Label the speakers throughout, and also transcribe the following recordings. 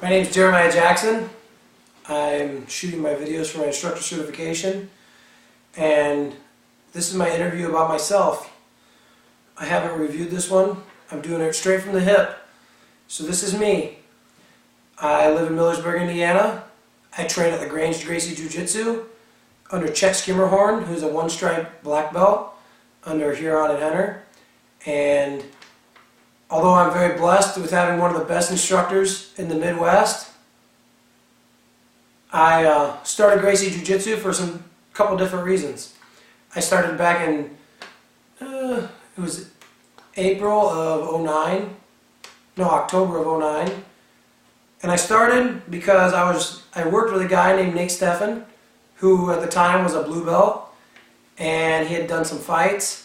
Speaker 1: My name is Jeremiah Jackson. I'm shooting my videos for my instructor certification, and this is my interview about myself. I haven't reviewed this one. I'm doing it straight from the hip. So this is me. I live in Millersburg, Indiana. I train at the Grange Gracie Jiu-Jitsu under Chet Skimmerhorn, who's a one-stripe black belt under Huron and Henner. And although I'm very blessed with having one of the best instructors in the Midwest, I started Gracie Jiu-Jitsu for a couple different reasons. I started back in, it was April of October of 09. And I started because I worked with a guy named Nate Steffen, who at the time was a blue belt, and he had done some fights.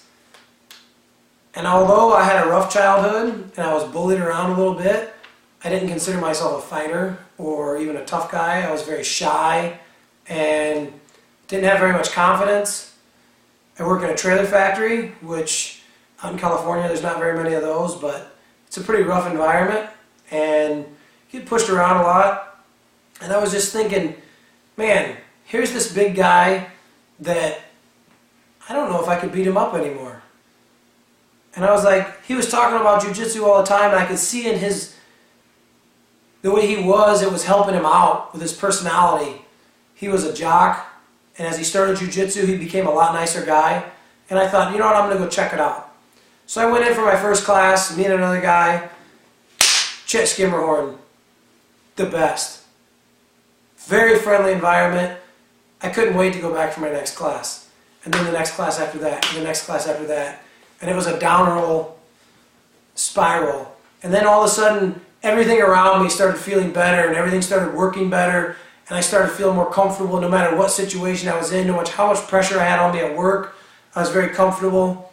Speaker 1: And although I had a rough childhood and I was bullied around a little bit, I didn't consider myself a fighter or even a tough guy. I was very shy and didn't have very much confidence. I work in a trailer factory, which out in California there's not very many of those, but it's a pretty rough environment and you get pushed around a lot. And I was just thinking, man, here's this big guy that I don't know if I could beat him up anymore. And I was like, he was talking about jiu-jitsu all the time, and I could see in the way he was, it was helping him out with his personality. He was a jock, and as he started jiu-jitsu, he became a lot nicer guy. And I thought, you know what, I'm going to go check it out. So I went in for my first class, me and another guy, Chet Skimmerhorn, the best. Very friendly environment. I couldn't wait to go back for my next class. And then the next class after that, and the next class after that. And it was a downward spiral. And then all of a sudden, everything around me started feeling better, and everything started working better, and I started feeling more comfortable no matter what situation I was in, no matter how much pressure I had on me at work. I was very comfortable.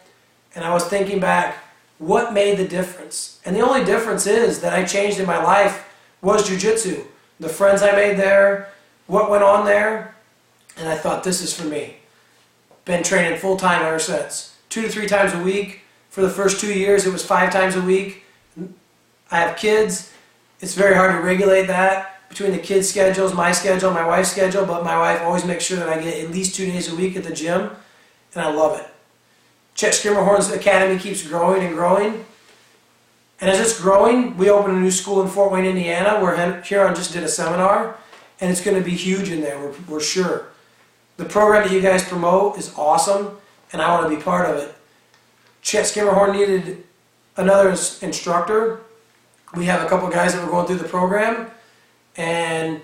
Speaker 1: And I was thinking back, what made the difference? And the only difference is that I changed in my life was jiu-jitsu. The friends I made there, what went on there, and I thought, this is for me. Been training full-time ever since. 2 to 3 times a week. For the first 2 years, it was 5 times a week. I have kids. It's very hard to regulate that between the kids' schedules, my schedule, my wife's schedule, but my wife always makes sure that I get at least 2 days a week at the gym, and I love it. Chet Skimmerhorn's Academy keeps growing and growing. And as it's growing, we opened a new school in Fort Wayne, Indiana, where Huron just did a seminar, and it's going to be huge in there, we're sure. The program that you guys promote is awesome, and I want to be part of it. Chet Skimmerhorn needed another instructor. We have a couple guys that were going through the program, and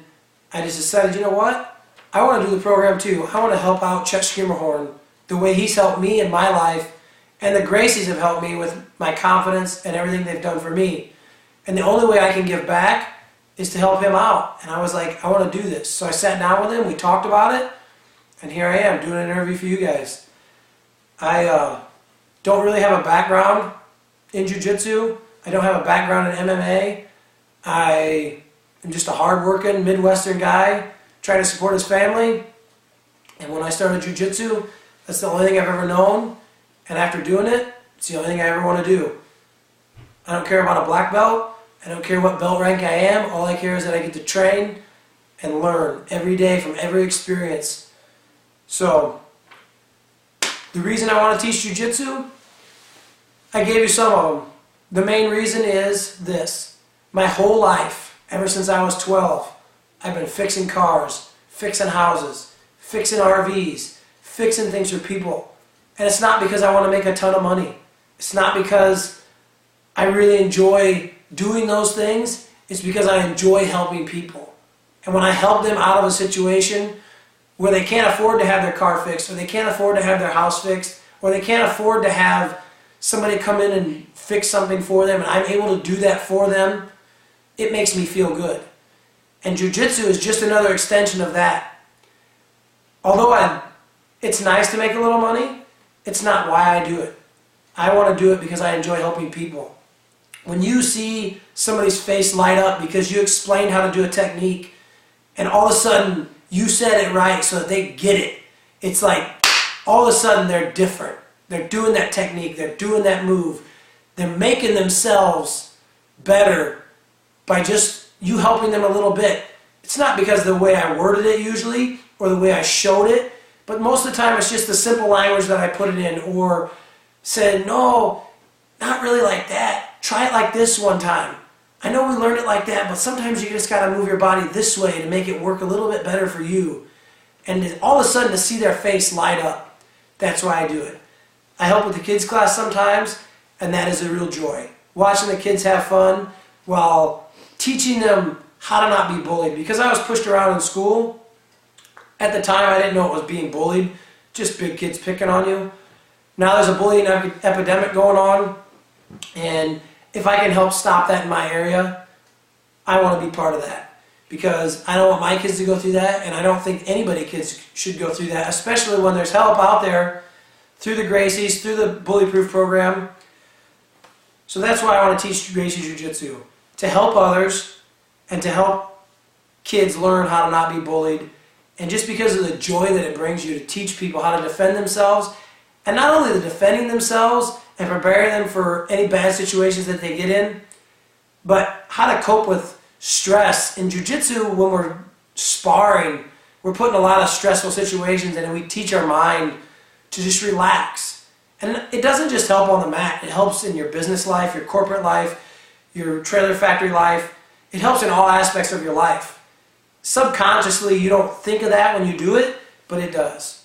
Speaker 1: I just decided, you know what? I want to do the program too. I want to help out Chet Skimmerhorn the way he's helped me in my life, and the Gracies have helped me with my confidence and everything they've done for me. And the only way I can give back is to help him out. And I was like, I want to do this. So I sat down with him, we talked about it, and here I am doing an interview for you guys. I don't really have a background in jiu-jitsu. I don't have a background in MMA. I am just a hard-working Midwestern guy trying to support his family. And when I started jiu-jitsu, that's the only thing I've ever known. And after doing it, it's the only thing I ever want to do. I don't care about a black belt. I don't care what belt rank I am. All I care is that I get to train and learn every day from every experience. So, the reason I want to teach jiu-jitsu, I gave you some of them. The main reason is this. My whole life, ever since I was 12, I've been fixing cars, fixing houses, fixing RVs, fixing things for people. And it's not because I want to make a ton of money. It's not because I really enjoy doing those things. It's because I enjoy helping people. And when I help them out of a situation where they can't afford to have their car fixed, or they can't afford to have their house fixed, or they can't afford to have somebody come in and fix something for them, and I'm able to do that for them, it makes me feel good. And jiu-jitsu is just another extension of that. Although it's nice to make a little money, it's not why I do it. I want to do it because I enjoy helping people. When you see somebody's face light up because you explained how to do a technique, and all of a sudden you said it right so that they get it, it's like all of a sudden they're different. They're doing that technique, they're doing that move, they're making themselves better by just, you helping them a little bit. It's not because of the way I worded it usually or the way I showed it, but most of the time it's just the simple language that I put it in, or said, no, not really like that. Try it like this one time. I know we learned it like that, but sometimes you just got to move your body this way to make it work a little bit better for you. And all of a sudden to see their face light up, that's why I do it. I help with the kids class sometimes, and that is a real joy. Watching the kids have fun while teaching them how to not be bullied. Because I was pushed around in school, at the time I didn't know it was being bullied, just big kids picking on you. Now there's a bullying epidemic going on, and if I can help stop that in my area, I want to be part of that. Because I don't want my kids to go through that, and I don't think anybody kids should go through that, especially when there's help out there through the Gracies, through the Bully Proof program. So that's why I want to teach Gracie Jiu-Jitsu, to help others and to help kids learn how to not be bullied. And just because of the joy that it brings you to teach people how to defend themselves, and not only the defending themselves and preparing them for any bad situations that they get in, but how to cope with stress. In jiu-jitsu, when we're sparring, we're put in a lot of stressful situations, and we teach our mind to just relax. And it doesn't just help on the mat. It helps in your business life, your corporate life, your trailer factory life. It helps in all aspects of your life. Subconsciously, you don't think of that when you do it, but it does.